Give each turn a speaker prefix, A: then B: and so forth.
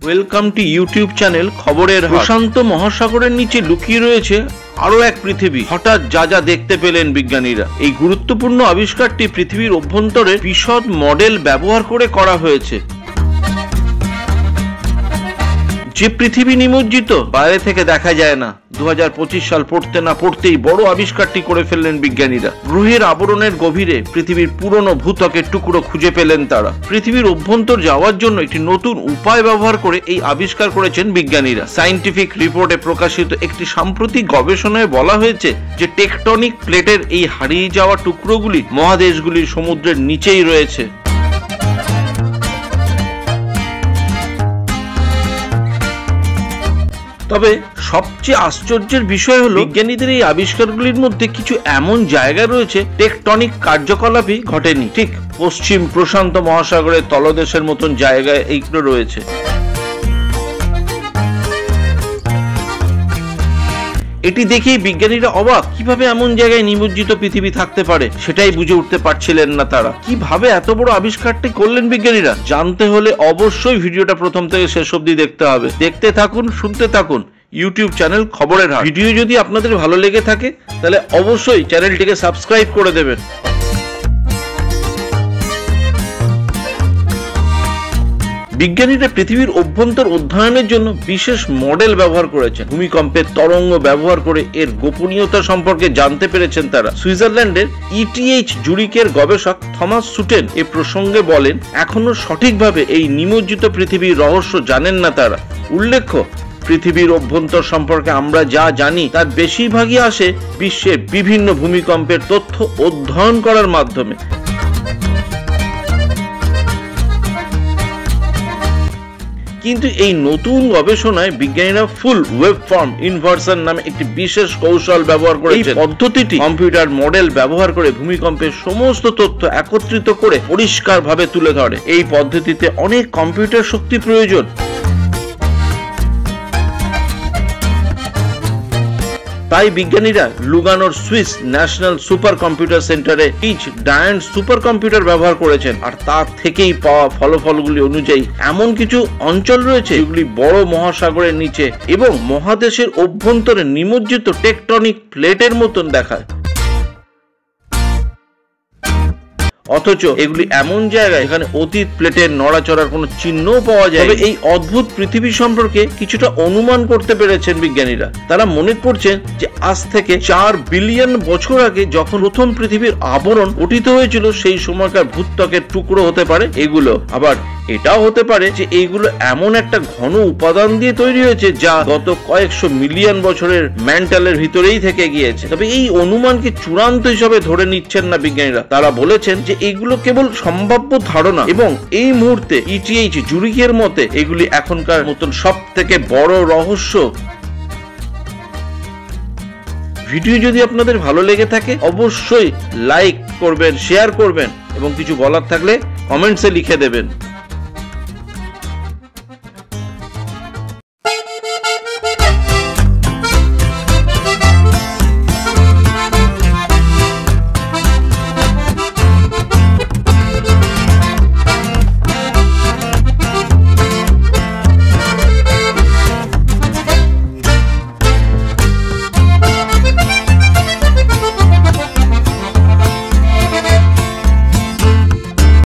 A: Welcome to YouTube channel খবরের হাট। প্রশান্ত মহাসাগরের নিচে লুকিয়ে রয়েছে আরো এক পৃথিবী। হঠাৎ যা যা দেখতে পেলেন বিজ্ঞানীরা। এই গুরুত্বপূর্ণ আবিষ্কারটি পৃথিবীর অভ্যন্তরে বিশদ মডেল ব্যবহার করে করা হয়েছে। যে পৃথিবী নিমজ্জিত, বাইরে থেকে দেখা যায় না। 2025 সাল পড়তে না পড়তেই বড় আবিষ্কারটি করে ফেললেন বিজ্ঞানীরা। গ্রহের আবরণের গভীরে পৃথিবীর পুরনো ভূত্বকের টুকরো খুঁজে পেলেন তারা। পৃথিবীর অভ্যন্তর যাওয়ার জন্য একটি নতুন উপায় ব্যবহার করে এই আবিষ্কার করেছেন বিজ্ঞানীরা। সায়েন্টিফিক রিপোর্টে প্রকাশিত একটি সাম্প্রতিক গবেষণায় বলা হয়েছে যে টেকটনিক প্লেটের এই হারিয়ে যাওয়া টুকরোগুলি মহাদেশগুলির সমুদ্রের নিচেই রয়েছে। তবে সবচেয়ে আশ্চর্যের বিষয় হলো বিজ্ঞানীদের এই আবিষ্কারগুলির মধ্যে কিছু এমন জায়গা রয়েছে টেকটনিক কার্যকলাপই ঘটেনি। ঠিক পশ্চিম প্রশান্ত মহাসাগরের তলদেশের মতন জায়গায় এইগুলো রয়েছে। এটি দেখেই বিজ্ঞানীরা অবাক, কিভাবে এমন জায়গায় নিমজ্জিত পৃথিবী থাকতে পারে সেটাই বুঝে উঠতে পারছিলেন না তারা। কিভাবে এত বড় আবিষ্কারটি করলেন বিজ্ঞানীরা, জানতে হলে অবশ্যই ভিডিওটা প্রথম থেকে শেষ অবধি দেখতে হবে। দেখতে থাকুন, শুনতে থাকুন ইউটিউব চ্যানেল খবরের হাট। ভিডিও যদি আপনাদের ভালো লেগে থাকে তাহলে অবশ্যই চ্যানেলটিকে সাবস্ক্রাইব করে দেবেন। বিজ্ঞানীরা পৃথিবীর অভ্যন্তর অধ্যয়নের জন্য বিশেষ মডেল ব্যবহার করেছেন। ভূমিকম্পের তরঙ্গ ব্যবহার করে এর গোপনীয়তা সম্পর্কে জানতে পেরেছেন তারা। সুইজারল্যান্ডের ইটিএইচ জুরিকের গবেষক থমাস সুটেন এ প্রসঙ্গে বলেন, এখনো সঠিকভাবে এই নিমজ্জিত পৃথিবীর রহস্য জানেন না তারা। উল্লেখ্য, পৃথিবীর অভ্যন্তর সম্পর্কে আমরা যা জানি তার বেশিরভাগই আসে বিশ্বের বিভিন্ন ভূমিকম্পের তথ্য অধ্যয়ন করার মাধ্যমে। কিন্তু এই নতুন গবেষণায় বিজ্ঞানীরা ফুল ওয়েব ফর্ম ইনভার্সন নামে একটি বিশেষ কৌশল ব্যবহার করেছেন। এই পদ্ধতিটি কম্পিউটার মডেল ব্যবহার করে ভূমিকম্পের সমস্ত তথ্য একত্রিত করে পরিষ্কারভাবে তুলে ধরে। এই পদ্ধতিতে অনেক কম্পিউটার শক্তি প্রয়োজন। তাই বিজ্ঞানীরা লুগানোর সুইস ন্যাশনাল সুপার কম্পিউটার সেন্টারে টিচ ডায়ান্ট সুপার কম্পিউটার ব্যবহার করেছেন। আর তার থেকেই পাওয়া ফলাফলগুলি অনুযায়ী এমন কিছু অঞ্চল রয়েছে যেগুলি বড় মহাসাগরের নিচে এবং মহাদেশের অভ্যন্তরে নিমজ্জিত টেকটনিক প্লেটের মতন দেখায়। অথচ এগুলি এমন জায়গায় যেখানে অতীত প্লেটের নড়াচড়ার কোনো চিহ্নও পাওয়া যায়। তবে এই অদ্ভুত পৃথিবী সম্পর্কে কিছুটা অনুমান করতে পেরেছেন বিজ্ঞানীরা। তারা মনে করছেন যে আজ থেকে 4 বিলিয়ন বছর আগে যখন প্রথম পৃথিবীর আবরণ গঠিত হয়েছিল সেই সময়কার ভূত্বকের টুকরো হতে পারে এগুলো। আবার এটাও হতে পারে যে এইগুলো এমন একটা ঘন উপাদান দিয়ে তৈরি হয়েছে যা গত কয়েকশো মিলিয়ন বছরের ম্যান্টালের ভিতরেই থেকে গিয়েছে। তবে এই অনুমানকে চূড়ান্ত হিসাবে ধরে নিচ্ছেন না বিজ্ঞানীরা। তারা বলেছেন যে এইগুলো কেবল সম্ভাব্য ধারণা এবং এই মুহূর্তে ইটিএইচ জুরিকের মতে এগুলি এখনকার মতন সব থেকে বড় রহস্য। ভিডিও যদি আপনাদের ভালো লেগে থাকে অবশ্যই লাইক করবেন, শেয়ার করবেন এবং কিছু বলার থাকলে কমেন্টসে লিখে দেবেন।